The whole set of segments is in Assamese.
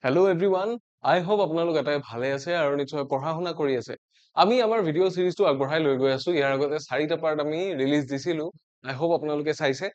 হেল্ল' এভৰিৱান আই হোপ আপোনালোক এটাই ভালে আছে আৰু নিশ্চয় পঢ়া শুনা কৰি আছে আমি আমাৰ ভিডিঅ' চিৰিজটো আগবঢ়াই লৈ গৈ আছো ইয়াৰ আগতে 4টা পাৰ্ট আমি ৰিলিজ দিছিলো আই হোপ আপোনালোকে চাইছে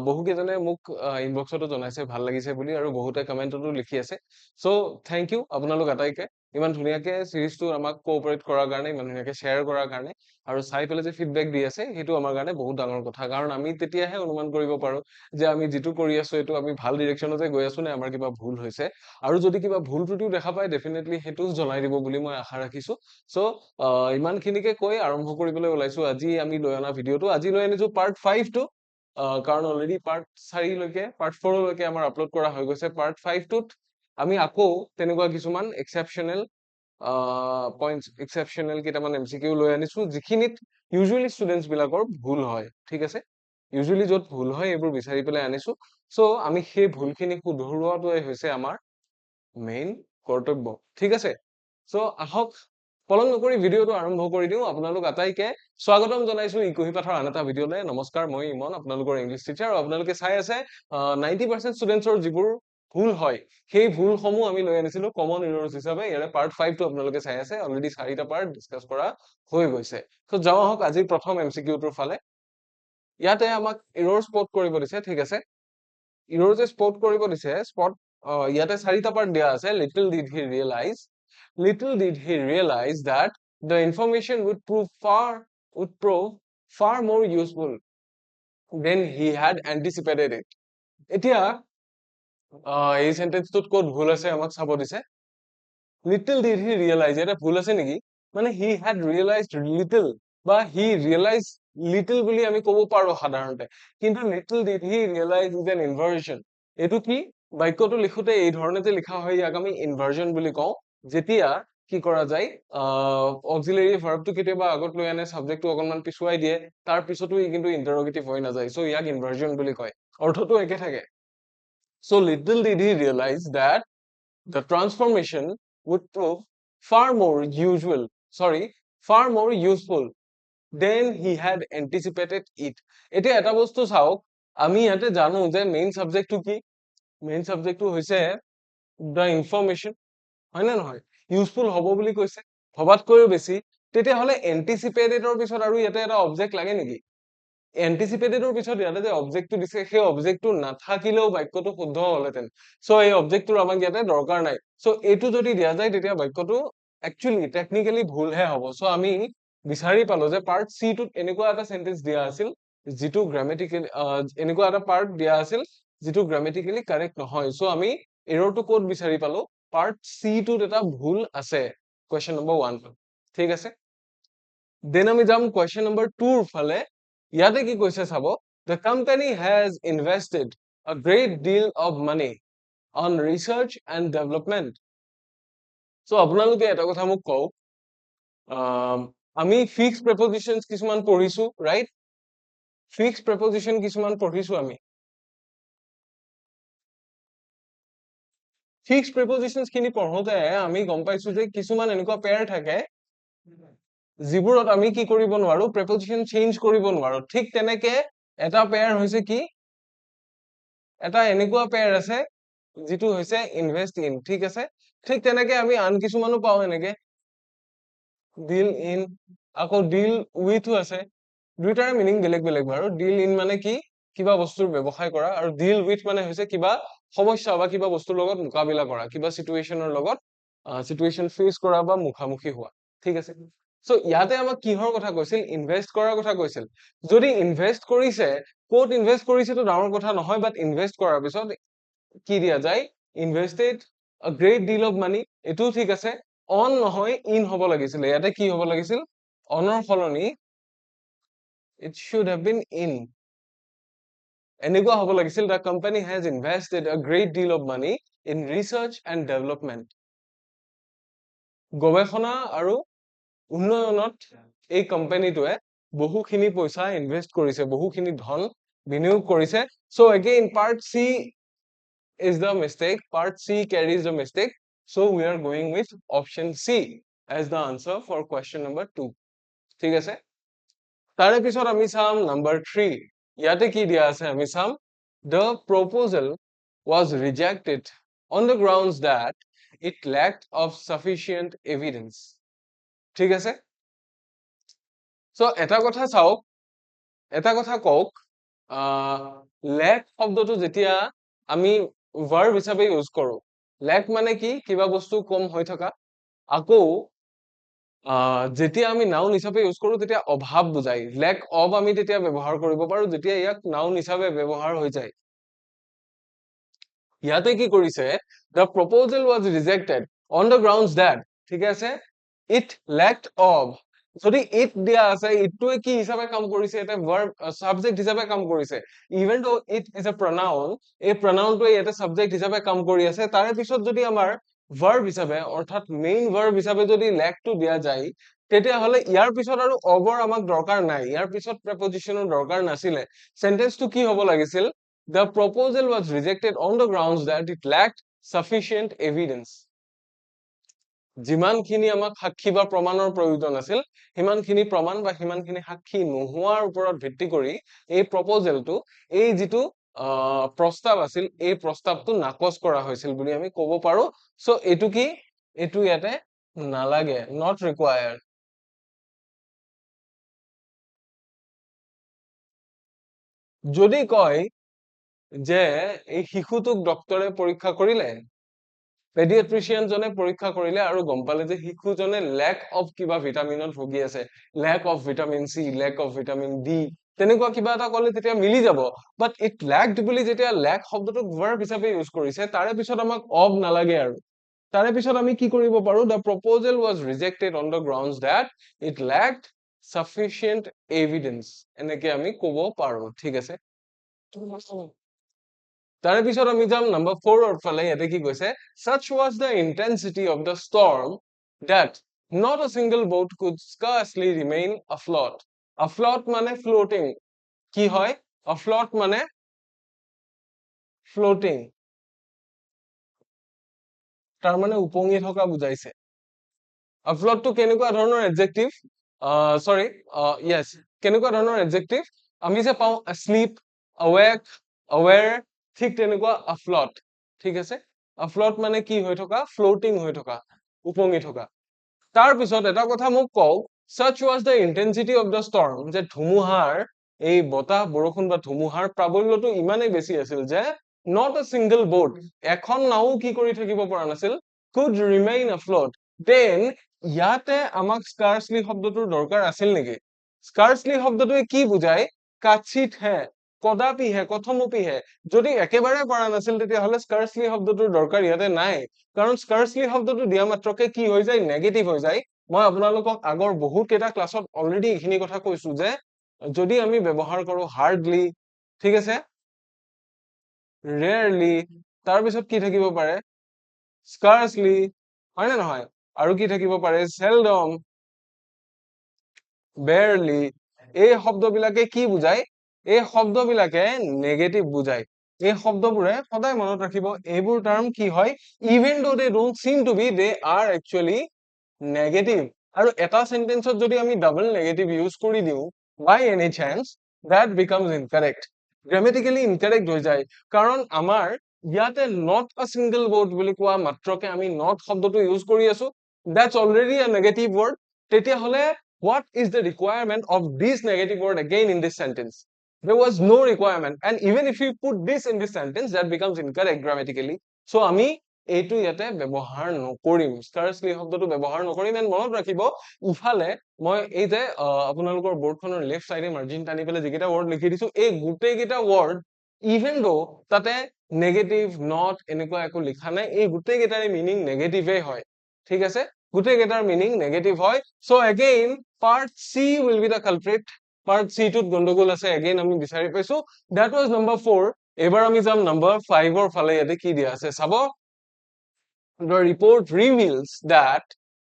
বহুকেইজনে মোক ইনবক্সতো জনাইছে ভাল লাগিছে বুলি আৰু বহুতে কমেণ্টতো লিখি আছে চ' থেংক ইউ আপোনালোক আটাইকে ইমান ধুনীয়াকে চিৰিজটো আমাক কোঅপাৰেট কৰাৰ কাৰণে ইমান ধুনীয়াকে শ্বেয়াৰ কৰাৰ কাৰণে আৰু চাই পেলাই যে ফিডবেক দি আছে সেইটো আমাৰ কাৰণে বহুত ডাঙৰ কথা কাৰণ আমি তেতিয়াহে অনুমান কৰিব পাৰো যে আমি যিটো কৰি আছো এইটো আমি ভাল ডিৰেকশ্যনতে গৈ আছো নে আমাৰ কিবা ভুল হৈছে আৰু যদি কিবা ভুল ত্ৰুটিও দেখা পায় ডেফিনেটলি সেইটো জনাই দিব বুলি মই আশা ৰাখিছো চ' ইমানখিনিকে কৈ আৰম্ভ কৰিবলৈ ওলাইছো আজি আমি লৈ অনা ভিডিঅ'টো আজি লৈ আনিছো পাৰ্ট 5টো কাৰণ অলৰেডি পাৰ্ট 4লৈকে পাৰ্ট 4লৈকে আমাৰ আপলোড কৰা হৈ গৈছে পাৰ্ট 5টোত আমি আকৌ তেনেকুৱা কিছুমান এক্সেপশ্যনেল পইণ্টছ এক্সেপশ্যনেল কেইটামান MCQ লৈ আনিছো যিখিনিত ইউজুৱেলি ষ্টুডেণ্টছ বিলাকৰ ভুল হয় ঠিক আছে ইউজুৱেলি য'ত ভুল হয় এইবোৰ বিচাৰি পেলাই আনিছো চ' আমি সেই ভুলখিনি শুধৰোৱাটোৱে হৈছে আমাৰ মেইন কৰ্তব্য ঠিক আছে চ' আহক পলম নকৰি ভিডিঅ'টো আৰম্ভ কৰি দিওঁ আপোনালোক আটাইকে স্বাগতম জনাইছো ইকুহি পাঠৰ আন এটা ভিডিঅ'লৈ নমস্কাৰ মই ইমন আপোনালোকৰ ইংলিছ টিচাৰ আৰু আপোনালোকে চাই আছে 90% ষ্টুডেণ্টছৰ যিবোৰ ভুল হয় সেই ভুলসমূহ আমি লৈ আনিছিলো কমন ইৰৰ্ছ হিচাপে ইয়াৰে পাৰ্ট 5টো আপোনালোকে চাই আছে অলৰেডি 4টা পাৰ্ট ডিছকাছ কৰা হৈ গৈছে চ' যাওঁ আহক আজিৰ প্ৰথম MCQটোৰ ফালে ইয়াতে আমাক ইৰৰ্ছ স্পট কৰিব দিছে ঠিক আছে ইৰৰ্ছে স্পট কৰিব দিছে স্পট ইয়াতে 4টা পাৰ্ট দিয়া আছে little did he realize that the information would prove far more useful than he had anticipated it এতিয়া এই সেন্টেন্সটোত ক'ত ভুল আছে আমাক চাব দিছে লিটল ডিড হি ৰিয়েলাইজ এটা ভুল আছে নেকি মানে হি হ্যাড ৰিয়েলাইজড লিটল বা হি ৰিয়েলাইজ লিটল বুলি আমি ক'ব পাৰো সাধাৰণতে কিন্তু little did he realise is an inversion এইটো কি বাক্যটো লিখোতে এই ধৰণে যে লিখা হয় ইয়াক আমি ইনভাৰ্জন বুলি কওঁ যেতিয়া কি কৰা যায় অক্সিলাৰী ভাৰ্বটো কেতিয়াবা আগত লৈ আনে সাবজেক্টটো অকনমান পিছুৱাই দিয়ে তাৰ পিছতো ই কিন্তু ইন্টাৰোগেটিভ হৈ নাযায় চ' ইয়াক ইনভাৰ্জন বুলি কয় অৰ্থটো একে থাকে so little did he realize that the transformation would prove far more useful than he had anticipated it এতিয়া এটা বস্তু চাওক আমি ইয়াতে জানো যে মেইন সাবজেক্টটো কি মেইন সাবজেক্টটো হৈছে the information হয় নে নহয় ইউজফুল হ'ব বুলি কৈছে ভবাতকৈও বেছি তেতিয়াহ'লে এন্টিচিপেটেডৰ পিছত আৰু ইয়াতে এটা অবজেক্ট লাগে নেকি এন্টিচিপেটেডৰ পিছত ইয়াতে যে অবজেক্টটো দিছে সেই অবজেক্টটো নাথাকিলেও বাক্যটো শুদ্ধ হ'লহেঁতেন চ' এই অবজেক্টটোৰ আমাক ইয়াতে দৰকাৰ নাই চ' এইটো যদি দিয়া যায় তেতিয়া বাক্যটো একচুৱেলি টেকনিকেলি ভুলহে হ'ব চ' আমি বিচাৰি পালো যে পাৰ্ট চি টোত এনেকুৱা এটা সেন্টেন্স দিয়া আছিল যিটো গ্ৰামেটিকেলি এনেকুৱা এটা পাৰ্ট দিয়া আছিল যিটো গ্ৰামেটিকেলি কাৰেক্ট নহয় চ' আমি এৰৰটো ক'ত বিচাৰি পালো পাৰ্ট চি টোত এটা ভুল আছে কুৱেশ্যন নম্বৰ 1 ঠিক আছে দেন আমি যাম কুৱেশ্যন নম্বৰ 2 ৰ ফালে ইয়াতে কি কৈছে চাব the company has invested a great deal of money on research and development so আপোনালোকে এটা কথা মোক কওক আমি ফিক্সড প্ৰেপজিশনছ কিছুমান পঢ়িছো ৰাইট ফিক্সড প্ৰেপজিশন কিছুমান পঢ়িছো আমি ফিক্সড প্ৰেপজিশনছ খিনি পঢ়োতে আমি গম পাইছো যে কিছুমান এনেকুৱা পেয়াৰ থাকে যিবোৰত আমি কি কৰিব নোৱাৰো প্ৰেপজিশন চেঞ্জ কৰিব নোৱাৰো ঠিক তেনেকে এটা পেয়াৰ হৈছে কি এটা এনেকুৱা পেয়াৰ আছে যিটো হৈছে ইনভেষ্ট ইন ঠিক আছে ঠিক তেনেকে আমি আন কিছুমানো পাও এনেকে ডিল ইন আকৌ ডিল উইথও আছে দুইটাৰে মিনিং বেলেগ বেলেগ বাৰু ডিল ইন মানে কি কিবা বস্তুৰ ব্যৱসায় কৰা আৰু ডিল উইথ মানে হৈছে কিবা সমস্যা বা কিবা বস্তুৰ লগত মোকাবিলা কৰা কিবা সিচুৱেশনৰ লগত সিচুৱেশন ফেচ কৰা বা মুখামুখি হোৱা ঠিক আছে সো ইয়াতে আমাক কিহৰ কথা কৈছিল ইনভেস্ট কৰাৰ কথা কৈছিল যদি ইনভেস্ট কৰিছে ক'ত ইনভেস্ট কৰিছে তো ডাঙৰ কথা নহয় বাট ইনভেস্ট কৰাৰ পিছত কি দিয়া যায় invested a great deal of money এটো ঠিক আছে অন নহয় ইন হ'ব লাগিছিল ইয়াতে কি হ'ব লাগিছিল অনৰ সলনি it should have been in এনেকুৱা হ'ব লাগিছিল the company has invested a great deal of money in research and development গৱেষণা আৰু উন্নয়নত এই কোম্পানীটোৱে বহুখিনি পইচা ইনভেস্ট কৰিছে বহুখিনি ধন বিনিয়োগ কৰিছে so again part C is the mistake part C carries the mistake so we are going with option C as the answer for question number 2 ঠিক আছে তাৰে পিছত আমি চাম number 3 ইয়াতে কি দিয়া আছে আমি চাম the proposal was rejected on the grounds that it lacked of sufficient evidence. ঠিক আছে? So এটা কথা চাওক, এটা কথা কওক, lack শব্দটো যেতিয়া আমি verb হিচাপে ইউজ কৰো, lack মানে কি? কিবা বস্তু কম হৈ থকা। আকৌ যেতিয়া আমি নাউন হিচাপে ইউজ কৰো তেতিয়া অভাৱ বুজায়। lack of আমি তেতিয়া ব্যৱহাৰ কৰিব পাৰো যেতিয়া ইয়াক নাউন হিচাপে ব্যৱহাৰ হৈ যায়। ইয়াতে কি কৰিছে, the proposal was rejected on the grounds that, ঠিক আছে, it lacked of, যদি it দিয়া আছে ইটোৱে কি হিচাপে কাম কৰিছে, এটা verb subject হিচাপে কাম কৰিছে, even though it is a pronoun, এই pronounটোৱে ইয়াতে subject হিচাপে কাম কৰি আছে, তাৰে পিছত যদি আমাৰ verb হিচাপে অৰ্থাৎ main verb হিচাপে যদি lack টো দিয়া যায়, তেতিয়াহলে ইয়াৰ পিছত আৰু of ৰ আমাক দৰকাৰ নাই, ইয়াৰ পিছত preposition ৰ দৰকাৰ নাছিলে, sentence টো কি হ'ব লাগিছিল, the proposal was rejected on the grounds that it lacked sufficient evidence. যিমানখিনি আমাক সাক্ষী বা প্ৰমাণৰ প্ৰয়োজন আছিল, সিমানখিনি প্ৰমাণ বা সিমানখিনি সাক্ষী নোহোৱাৰ ওপৰত ভিত্তি কৰি এই প্ৰপ'জেলটো, এই যিটো প্ৰস্তাৱ আছিল, এই প্ৰস্তাৱটো নাকচ কৰা হৈছিল বুলি আমি ক'ব পাৰো। সো এইটো কি? এইটো ইয়াতে নালাগে, not required. যদি কয় যে এই শিশুটোক ডক্তৰে পৰীক্ষা কৰিলে, পেডিয়াট্ৰিচিয়ান জনে পৰীক্ষা কৰিলে আৰু গম পালে যে শিশুজনে লেক অফ কিবা ভিটামিনত ভুগি আছে, lake of vitamin C, lake of vitamin D, তেনেকুৱা কিবা এটা ক'লে তেতিয়া মিলি যাব। বাট ইট লেকড বুলি যেতিয়া লেক শব্দটোক ভাৰ্ব হিচাপে ইউজ কৰিছে, তাৰে পিছত আমাক অফ নালাগে আৰু তাৰে পিছত আমি কি কৰিব পাৰো, the proposal was rejected on the grounds that it lacked sufficient evidence, এনেকে আমি ক'ব পাৰো। ঠিক আছে, তাৰে পিছত আমি যাম নাম্বাৰ 4 ৰ ফালে। ইয়াতে কি কৈছে, such was the intensity of the storm that not a single boat could scarcely remain afloat. Afloat মানে floating, কি হয় afloat মানে floating, তাৰ মানে উপঙি থকা বুজাইছে। afloat টো কেনেকুৱা ধৰণৰ adjective, sorry, yes, কেনেকুৱা ধৰণৰ adjective, আমি যে পাওঁ asleep, awake, aware, ঠিক তেনেকুৱা afloat। ঠিক আছে, afloat মানে কি হৈ থকা, floating হৈ থকা, উপঙি থকা। তাৰ পিছত এটা কথা মোক কওক, such was the intensity of the storm, যে ধুমুহাৰ, এই বতাহ বৰষুণ বা ধুমুহাৰ প্ৰাবল্যটো ইমানেই বেছি আছিল যে not a single boat, এখন নাও কি কৰি থাকিব পৰা নাছিল, could remain afloat. Then ইয়াতে আমাক scarcely শব্দটোৰ দৰকাৰ আছিল নেকি? scarcely শব্দটোৱে কি বুজায়, কাচিত হে, কদাপিহে, কথমপিহে। যদি একেবাৰে পৰা নাছিল তেতিয়াহলে scarcely শব্দটোৰ দৰকাৰ ইয়াতে নাই, কাৰণ scarcely শব্দটো দিয়া মাত্ৰকে কি হৈ যায়, নেগেটিভ হৈ যায়। মই আপোনালোকক আগৰ বহুত কেইটা ক্লাছত অলৰেডি এইখিনি কথা কৈছো যে যদি আমি ব্যৱহাৰ কৰো হাৰ্ডলি, ঠিক আছে, ৰেয়াৰলি, তাৰপিছত কি থাকিব পাৰে, scarcely, হয় নে নহয়, আৰু কি থাকিব পাৰে, seldom, barely, এই শব্দবিলাকে কি বুজায়, এই শব্দবিলাকে নেগেটিভ বুজায়। এই শব্দবোৰে সদায় মনত ৰাখিব, এইবোৰ টাৰ্ম কি হয়, even though they don't seem to be, they are actually negative. আৰু এটা সেন্টেন্সত যদি আমি ডাবল নেগেটিভ ইউজ কৰি দিওঁ by any chance, that becomes incorrect, grammatically incorrect হৈ যায়। কাৰণ আমাৰ ইয়াতে not a single boat বুলি কোৱা মাত্ৰকে আমি not শব্দটো ইউজ কৰি আছো, that's already a negative word। তেতিয়াহলে what is the requirement of this negative word again in this sentence? There was no requirement, and even if you put this in this sentence, that becomes incorrect grammatically. So আমি এইটো ইয়াতে ব্যৱহাৰ নকৰিম, scarcely শব্দটো ব্যৱহাৰ নকৰিম। এণ্ড মনত ৰাখিব, ইফালে মই এই যে আপোনালোকৰ বৰ্ডখনৰ লেফ্ট চাইডে মাৰ্জিন টানি পেলাই যিকেইটা ৱৰ্ড লিখি দিছো, এই গোটেইকেইটা ৱৰ্ড ইভেন দো তাতে নেগেটিভ নট এনেকুৱা একো লিখা নাই, এই গোটেইকেইটাৰে মিনিং নেগেটিভে হয়। ঠিক আছে, গোটেইকেইটাৰ মিনিং নেগেটিভ হয়। So' again part C will be the culprit, part C টোত গণ্ডগোল আছে, এগেইন আমি বিচাৰি পাইছো। That was number 4। এইবাৰ আমি যাম নাম্বাৰ 5 ৰ ফালে। ইয়াতে কি দিয়া আছে চাব, the report reveals that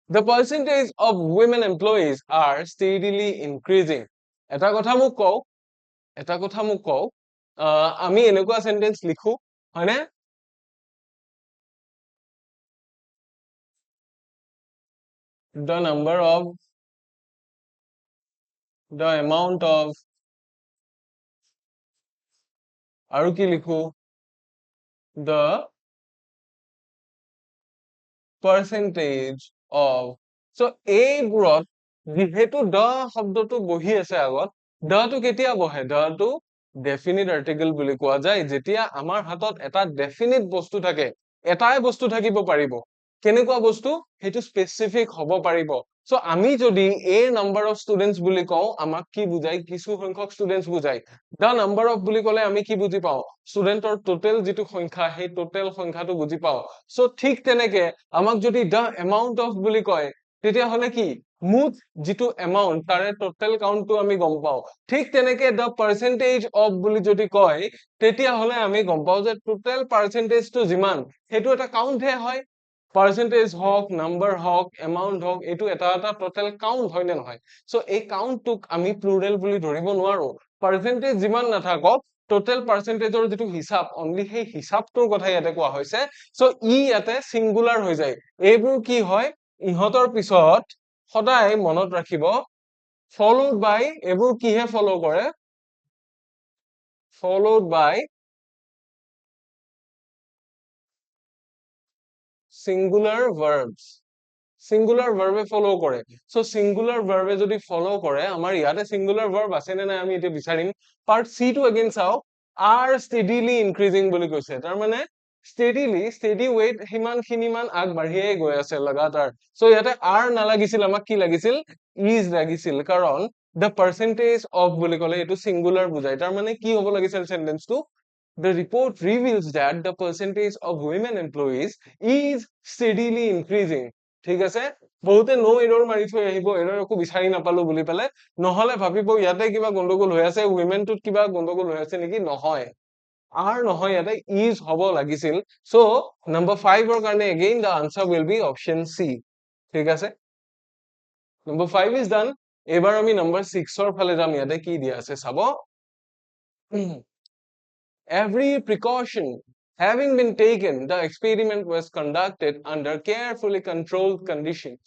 the percentage of women employees are steadily increasing. এটা কথা মোক কওক, এটা কথা মোক কওক, আমি এনেকুৱা সেন্টেন্স লিখো হয়নে, the number of, the amount of, আৰু কি লিখো, the percentage of. So এইবোৰত যিহেতু the শব্দটো বহি আছে আগত, the টো কেতিয়া বহে? The টো definite article বুলি কোৱা যায় যেতিয়া আমাৰ হাতত এটা definite বস্তু থাকে, এটাই বস্তু থাকিব পাৰিব। কেনেকুৱা বস্তু? সেইটো specific হ'ব পাৰিব। So আমি যদি a number of students বুলি কওঁ, আমাক কি বুজাই? কিছু সংখ্যক students বুজাই। The number of বুলি ক'লে আমি কি বুজি পাওঁ? ষ্টুডেণ্টৰ টোটেল যিটো সংখ্যা, সেই টোটেল সংখ্যাটো বুজি পাওঁ। So ঠিক তেনেকে আমাক যদি the amount of বুলি কয়, তেতিয়াহ'লে কি? মুঠ যিটো এমাউন্ট তাৰে টোটেল কাউন্টটো আমি গম পাওঁ। ঠিক তেনেকে the percentage of বুলি যদি কয়, তেতিয়াহ'লে আমি গম পাওঁ যে টোটেল পাৰ্চেন্টেজটো যিমান, সেইটো এটা কাউন্টহে হয়। পাৰ্চেন্টেজ হওক, নাম্বাৰ হওক, এমাউন্ট হওক, এইটো এটা এটা টোটেল কাউন্ট হয় নে নহয়? So এই কাউন্টটোক আমি প্লুৰেল বুলি ধৰিব নোৱাৰো। পাৰ্চেন্টেজ যিমান নাথাকক, টোটেল পাৰ্চেন্টেজৰ যিটো হিচাপ, অনলি সেই হিচাপটোৰ কথা ইয়াতে কোৱা হৈছে। So ই ইয়াতে সিংগুলাৰ হৈ যায়। এইবোৰ কি হয়? ইহঁতৰ পিছত সদায় মনত ৰাখিব, followed by, এইবোৰ কিহে ফলো কৰে? Followed by singular verbs. Singular ভাৰ্বে ফলো কৰে। সো সিঙ্গুলাৰ ভাৰ্বে যদি ফলো কৰে, আমাৰ ইয়াতে সিঙ্গুলাৰ ভাৰ্ব আছে নে নাই আমি এতিয়া বিচাৰিম। পাৰ্ট সি টো এগেইন চাওক, are steadily increasing বুলি কৈছে। তাৰ মানে steadily, steady weight সিমানখিনি মান আগবাঢ়িয়ে গৈ আছে লাগাতাৰ। সো ইয়াতে are নালাগিছিল, আমাক কি লাগিছিল? is লাগিছিল, কাৰণ the percentage of বুলি ক'লে এইটো সিঙ্গুলাৰ বুজায়। তাৰ মানে কি হ'ব লাগিছিল সেন্টেন্সটো? The report reveals that the percentage of women employees is steadily increasing. ঠিক আছে? বহুতে নো এৰৰ মাৰি থৈ আহিব, এৰৰ একো বিচাৰি নাপালো বুলি পেলাই, নহলে ভাবিব ইয়াতে কিবা গণ্ডগোল হৈ আছে, উইমেনটোত কিবা গণ্ডগোল হৈ আছে নেকি? নহয়, আর নহয়, ইয়াতে ইজ হ'ব লাগিছিল। সো নম্বৰ 5 ৰ কাৰণে again the answer will be option C. ঠিক আছে? Number 5 is done. এবাৰ আমি নম্বৰ 6 ৰ ফালে যাম। ইয়াতে কি দিয়া আছে চাব। Every precaution having been taken, the experiment was conducted under carefully controlled conditions.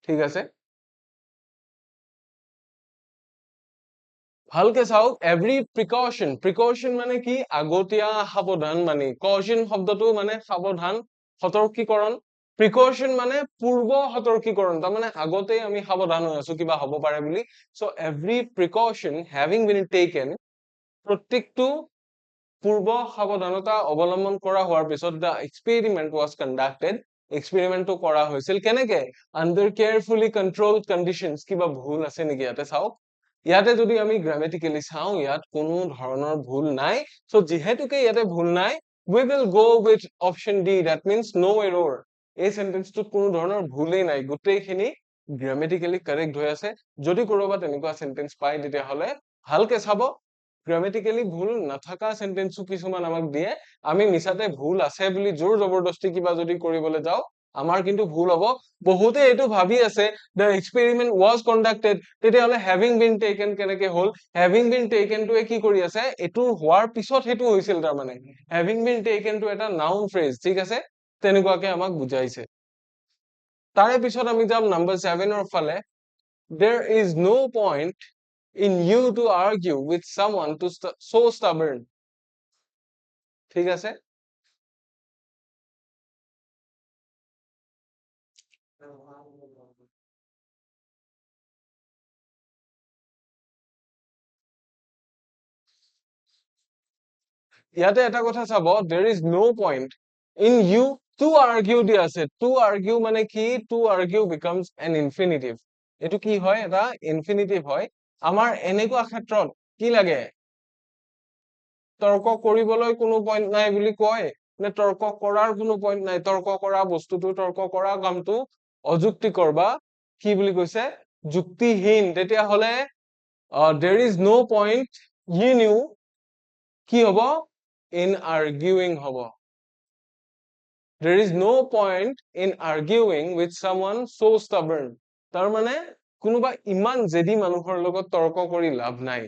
ঠিক আছে? ভালকে চাওক, every precaution, precaution মানে কি? আগতীয়া সাৱধান মানে, caution শব্দটো মানে সাৱধান, সতৰ্কীকৰণ। Precaution মানে পূৰ্ব সতৰ্কীকৰণ, তাৰমানে আগতে আমি সাৱধান হৈ আছো কিবা হ'ব পাৰে বুলি। So every precaution having been taken, প্ৰত্যেকটো পূৰ্ব সাৱধানতা অৱলম্বন কৰা হোৱাৰ পিছত the experiment was conducted, এক্সপেৰিমেন্টটো কৰা হৈছিল কেনেকে? Under carefully controlled conditions. কিবা ভুল আছে নেকি ইয়াতে চাওক। ইয়াতে যদি আমি গ্ৰামেটিক্যালি চাওঁ, ইয়াত কোনো ধৰণৰ ভুল নাই। সো যিহেতুকে ইয়াতে ভুল নাই, we will go with option D, that means no error. এই সেন্টেন্সটোত কোনো ধৰণৰ ভুলেই নাই, গোটেইখিনি গ্ৰামেটিক্যালি কাৰেক্ট হৈ আছে। যদি কৰবাত এনেকুৱা সেন্টেন্স পায়, তেতিয়াহ'লে ভালকে চাব, গ্ৰামেটিক্যালি ভুল নাথাকা সেন্টেন্সও কিছুমান আমাক দিয়ে। আমি মিছাতে ভুল আছে বুলি জোৰ জবৰদস্তি কিবা যদি কৰিবলৈ যাওঁ, আমাৰ কিন্তু ভুল হ'ব। বহুতে এইটো ভাবি আছে the experiment was conducted, তেতিয়াহ'লে having been taken কেনেকে হ'ল? having been taken টোৱে কি কৰি আছে? এইটো হোৱাৰ পিছত সেইটো হৈছিল, তাৰমানে having been taken টো এটা noun phrase, ঠিক আছে? তেনেকুৱাকে আমাক বুজাইছে। তাৰে পিছত আমি যাম নম্বৰ 7 ৰ ফালে। There is no point in you to argue with someone to so stubborn. ঠিক আছে? ইয়াতে এটা কথা চাব, there is no point in you to argue দিয়া আছে। to argue মানে কি? to argue becomes an infinitive. এইটো কি হয়? এটা infinitive হয়। আমাৰ এনেকুৱা ক্ষেত্ৰত কি লাগে? তৰ্ক কৰিবলৈ কোনো পইণ্ট নাই বুলি কয়, নে তৰ্ক কৰাৰ কোনো পইণ্ট নাই? তৰ্ক কৰা বস্তুটো, তৰ্ক কৰা কামটো অযুক্তিকৰ বা কি বুলি কৈছে? যুক্তিহীন। তেতিয়াহ'লে there is no point in you, কি হ'ব? in arguing হ'ব। There is no point in arguing with someone so stubborn. তাৰ মানে কোনোবা ইমান জেদি মানুহৰ লগত তৰ্ক কৰি লাভ নাই,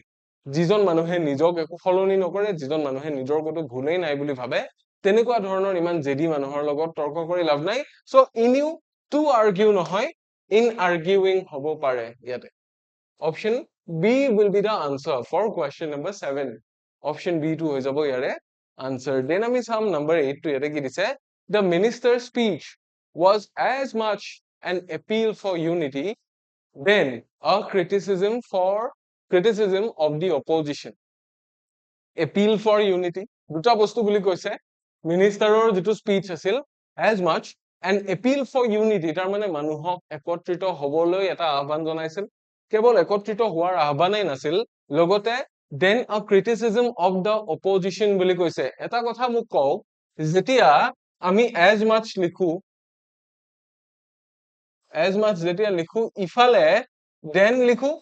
যিজন মানুহে নিজক একো সলনি নকৰে, যিজন মানুহে নিজৰ কোনো ভুলেই নাই বুলি ভাবে, তেনেকুৱা ধৰণৰ ইমান জেদি মানুহৰ লগত তৰ্ক কৰি লাভ নাই। So in you to argue নহয়, in arguing হ'ব পাৰে ইয়াতে। Option B will be the answer for question number 7. Option B টো হৈ যাব ইয়াৰে answer. Then আমি চাম number 8 টো ইয়াতে কি দিছে the minister's speech was as much an appeal for unity then a criticism of the opposition. Appeal for unity দুটা বস্তু বুলি কৈছে মিনিষ্টাৰৰ যিটো স্পীচ আছিল as much an appeal for unity তাৰ মানে মানুহক একত্ৰিত হ'বলৈ এটা আহ্বান জনাইছিল কেৱল একত্ৰিত হোৱাৰ আহ্বানেই নাছিল লগতে then a criticism of the opposition বুলি কৈছে এটা কথা মোক কওক যেতিয়া আমি as much যেতিয়া লিখো ইফালে then লিখো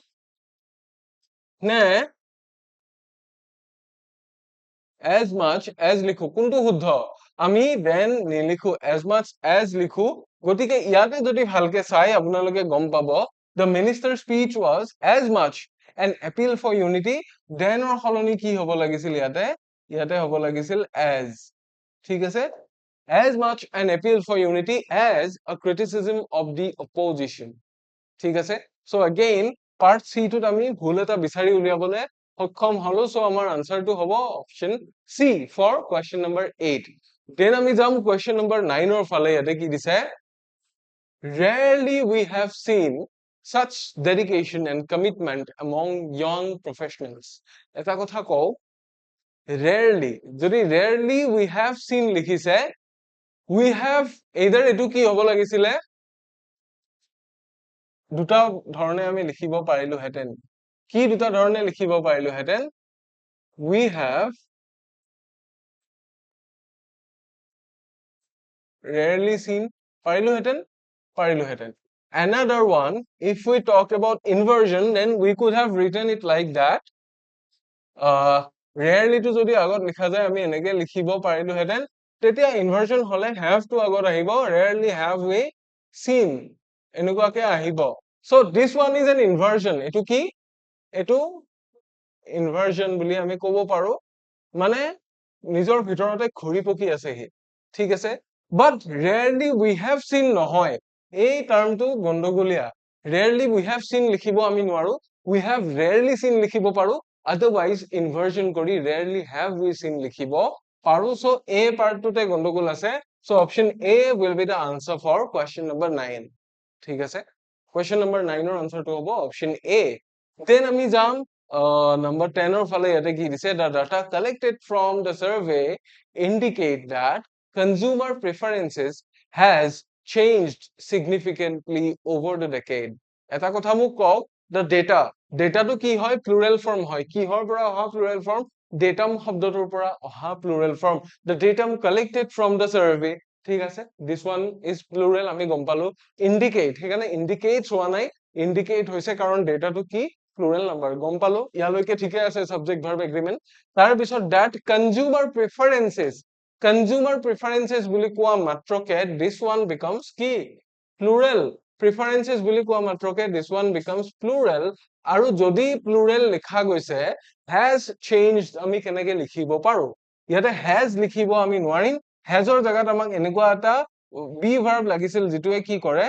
নে as much as লিখো কোনটো শুদ্ধ আমি then নিলিখো as much as লিখো গতিকে ইয়াতে যদি ভালকে চাই আপোনালোকে গম পাব the minister's speech was as much an appeal for unity then or সলনি কি হ'ব লাগিছিল ইয়াতে হ'ব লাগিছিল as ঠিক আছে as much an appeal for unity as a criticism of the opposition ঠিক আছে so again part C টোত আমি ভুল এটা বিচাৰি উলিয়াবলে সক্ষম হলো so আমাৰ আনসাৰটো হ'ব option C for question number 8 then আমি যাম question number 9 ৰ ফালে ইয়াতে কি দিছে rarely we have seen such dedication and commitment among young professionals এটা কথা কও rarely যদি rarely we have seen লিখিছে we have either এটো কি হ'ব লাগিছিলে দুটা ধৰণে আমি লিখিব পাৰিলো হেতেন কি দুটা ধৰণে লিখিব পাৰিলো হেতেন we have rarely seen পাৰিলো হেতেন another one if we talk about inversion then we could have written it like that rarely to যদি আগত লিখা যায় আমি এনেকে লিখিব পাৰিলো হেতেন তেতিয়া inversion হলে have to আগত আহিব rarely have we seen এনেকুৱাকে আহিব so this one is an inversion এটো কি এটো inversion বুলি আমি ক'ব পাৰো মানে নিজৰ ভিতৰতে ঘূৰি পকি আছে হি ঠিক আছে but rarely we have seen নহয় এই টাৰ্মটো গণ্ডগোলীয়া rarely we have seen লিখিব আমি নোৱাৰো we have rarely seen লিখিব পাৰো otherwise inversion কৰি rarely have we seen লিখিব পাৰো so a পাৰ্টটোতে গণ্ডগোল আছে so option A will be the answer for question number 9 ঠিক আছে question number 9 ৰ আনসাৰটো হ'ব option A then আমি যাম number 10 or fale yate ki dise the data collected from the survey indicate that consumer preferences has changed significantly over the decade eta kotha mu kok the data to ki hoy plural form hoy ki hor pora oha plural form datum shobdotor pora oha plural form the datum collected from the survey ঠিক আছে this one is plural আমি গম পালো indicate হেকানে indicate হোৱা নাই indicate হৈছে কাৰণ data to কি plural number গম পালো ইয়ালৈকে ঠিকে আছে subject verb agreement তাৰ পিছত that consumer preferences বুলি কোৱা মাত্ৰকে this one becomes কি plural preferences বুলি কোৱা মাত্ৰকে this one becomes plural আৰু যদি plural লিখা গৈছে has changed আমি কেনেকে লিখিব পাৰো ইয়াতে has লিখিব আমি নোৱাৰিম has ৰ জাগাত আমাক এনেকুৱা এটা be verb লাগিছিল যেটোৱে কি কৰে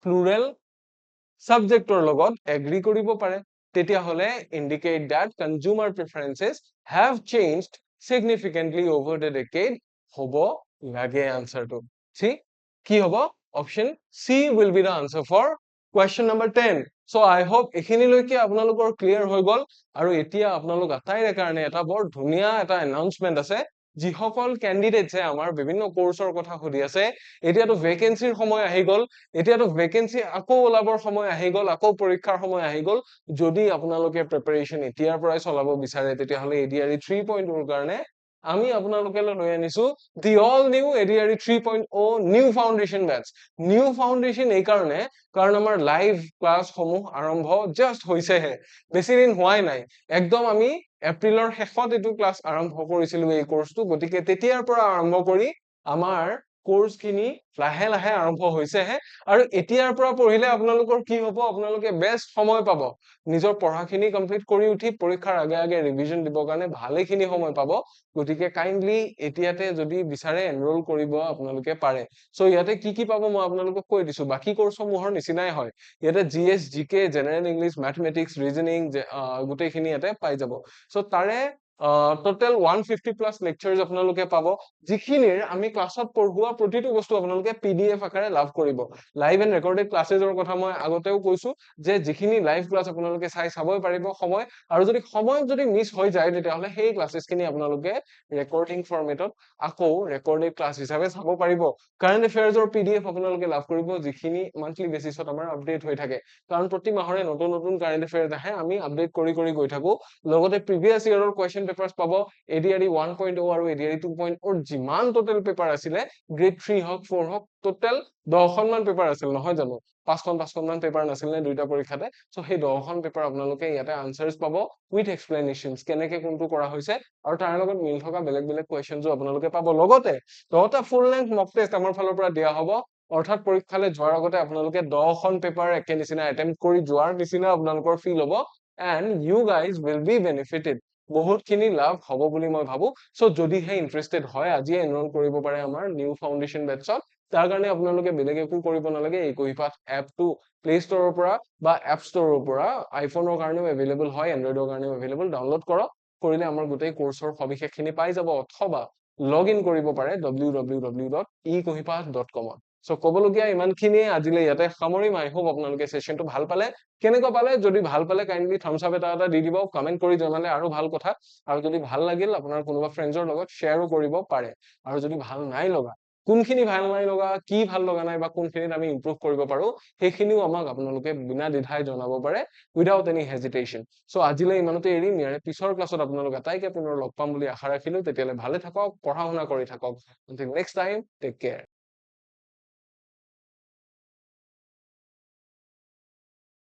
plural subject or logot agree koribo pare tetia hole indicate that consumer preferences have changed significantly over the decade hobo lage answer to see ki hobo option C will be the answer for question number 10 so I hope ekhini loike apnalokor clear hoy gol aru etia apnalok ataire karone eta bor dhunia eta announcement ase যিসকল ক্যান্ডিডেটছে আমাৰ বিভিন্ন কোৰ্সৰ কথা খুদি আছে এতিয়াটো ভ্যাকেন্সিৰ সময় আহি গল এতিয়াটো ভ্যাকেন্সি আকৌ ওলাবৰ সময় আহি গল আকৌ পৰীক্ষাৰ সময় আহি গল যদি আপোনালোকে প্ৰিপাৰেচন এতিয়াৰ পৰাই চলাব বিচাৰে তেতিয়া হলে এডিআৰই 3.0 ৰ কাৰণে আমি আপোনালোকে লৈ আনিছো the all new ADRE 3.0 new foundation batch new foundation এই কাৰণে কাৰণ আমাৰ লাইভ ক্লাস সমূহ আৰম্ভ জাস্ট হৈছেহে বেছি দিন হোৱাই নাই একদম আমি এপ্ৰিলৰ শেষত এটো ক্লাস আৰম্ভ কৰিছিলো এই কোৰ্সটো গতিকে তেতিয়াৰ পৰা আৰম্ভ কৰি আমাৰ কোৰ্স খিনি লাহে লাহে আৰম্ভ হৈছেহে আৰু এতিয়াৰ পৰা পঢ়িলে আপোনালোকৰ কি হ'ব আপোনালোকে বেস্ট সময় পাব নিজৰ পঢ়াখিনি কমপ্লিট কৰি উঠি পৰীক্ষাৰ আগে আগে ৰিভিজন দিবৰ কাৰণে ভালেখিনি সময় পাব গতিকে কাইন্ডলি এতিয়াতে যদি বিচাৰে এনৰোল কৰিব আপোনালোকে পাৰে সো ইয়াতে কি পাব মই আপোনালোকক কৈ দিছো বাকি কোৰ্সসমূহৰ নিচিনাই হয় ইয়াতে জিএস জিকে জেনাৰেল ইংলিশ ম্যাথমেটিক্স ৰিজনিং গুটেখিনি ইয়াতে পাই যাব সো তাৰে টোটেল 150 প্লাছ লেকচাৰ্ছ আপোনালোকে পাব, যিখিনিৰ আমি ক্লাছত পঢ়োৱা প্ৰতিটো বস্তু আপোনালোকে PDF আকাৰে লাভ কৰিব। লাইভ এণ্ড ৰেকৰ্ডেড ক্লাছেছৰ কথা মই আগতেও কৈছো যে যিখিনি লাইভ ক্লাছ আপোনালোকে চাবই পাৰিব সময়, আৰু যদি সময়ত যদি মিছ হৈ যায় তেতিয়াহ'লে সেই ক্লাছেছখিনি আপোনালোকে ৰেকৰ্ডিং ফৰ্মেটত আকৌ ৰেকৰ্ডেড ক্লাছ হিচাপে চাব পাৰিব। কাৰেণ্ট এফেয়াৰ্ছৰ PDF আপোনালোকে লাভ কৰিব, যিখিনি মান্থলি বেচিছত আমাৰ আপডেট হৈ থাকে, কাৰণ প্ৰতি মাহৰে নতুন নতুন কাৰেণ্ট এফেয়াৰ্ছ আহে, আমি আপডেট কৰি গৈ থাকো। লগতে প্ৰিভিয়াছ ইয়াৰৰ কুৱেশ্যন পেপাৰ্ছ পাব, ADRE 1.0 আৰু ADRE 2.0 যিমান টোটেল পেপাৰ আছিলে, গ্ৰেড 3 হওক 4 হওক, টোটেল 10খনমান পেপাৰ আছিল নহয় জানো, 5খন পেপাৰ নাছিল নে দুইটা পৰীক্ষাতে? চ' সেই 10খন পেপাৰ আপোনালোকে ইয়াতে আনচাৰ্ছ পাব উইথ এক্সপ্লেনেশ্যনছ, কেনেকে কোনটো কৰা হৈছে, আৰু তাৰ লগত মিল থকা বেলেগ বেলেগ কুৱেশ্যনছো আপোনালোকে পাব। লগতে 10টা ফুল লেংথ মক টেষ্ট আমাৰ ফালৰ পৰা দিয়া হ'ব, অৰ্থাৎ পৰীক্ষালৈ যোৱাৰ আগতে আপোনালোকে 10খন পেপাৰ একে নিচিনা এটেম্প কৰি যোৱাৰ নিচিনা আপোনালোকৰ ফিল হ'ব, and you guys will be benefited. বহুতখিনি লাভ হ'ব বুলি মই ভাবো। চ' যদিহে ইণ্টাৰেষ্টেড হয়, আজিয়ে এনৰোল কৰিব পাৰে আমাৰ নিউ ফাউণ্ডেশ্যন বেটছত। তাৰ কাৰণে আপোনালোকে বেলেগ একো কৰিব নালাগে, এই কুহিপাঠ এপটো প্লে ষ্টৰৰ পৰা বা এপ ষ্টৰৰ পৰা, আইফোনৰ কাৰণেও এভেইলেবল হয়, এণ্ড্ৰইডৰ কাৰণেও এভেইলেবল, ডাউনলোড কৰক, কৰিলে আমাৰ গোটেই কোৰ্চৰ সবিশেষখিনি পাই যাব, অথবা লগ ইন কৰিব পাৰে www.ekohipath.com। চ' ক'বলগীয়া ইমানখিনিয়ে আজিলৈ ইয়াতে সামৰিম। আই হোপ আপোনালোকে ছেশ্যনটো ভাল পালে। কেনেকুৱা পালে? যদি ভাল পালে কাইণ্ডলি থামছ আপ এটা দি দিব, কমেণ্ট কৰি জনালে আৰু ভাল কথা। আৰু যদি ভাল লাগিল, আপোনাৰ কোনোবা ফ্ৰেণ্ডছৰ লগত শ্বেয়াৰো কৰিব পাৰে। আৰু যদি ভাল নাই লগা, কোনখিনি ভাল নাই লগা, কি ভাল লগা নাই, বা কোনখিনিত আমি ইম্প্ৰুভ কৰিব পাৰো, সেইখিনিও আমাক আপোনালোকে বিনা দ্বিধাই জনাব পাৰে, উইদাউট এনি হেজিটেশ্যন। চ' আজিলৈ ইমানতে এৰিম। ইয়াৰে পিছৰ ক্লাছত আপোনালোক আটাইকে পুনৰ লগ পাম বুলি আশা ৰাখিলো। তেতিয়ালৈ ভালে থাকক, পঢ়া শুনা কৰি থাকক। Until next time, take care.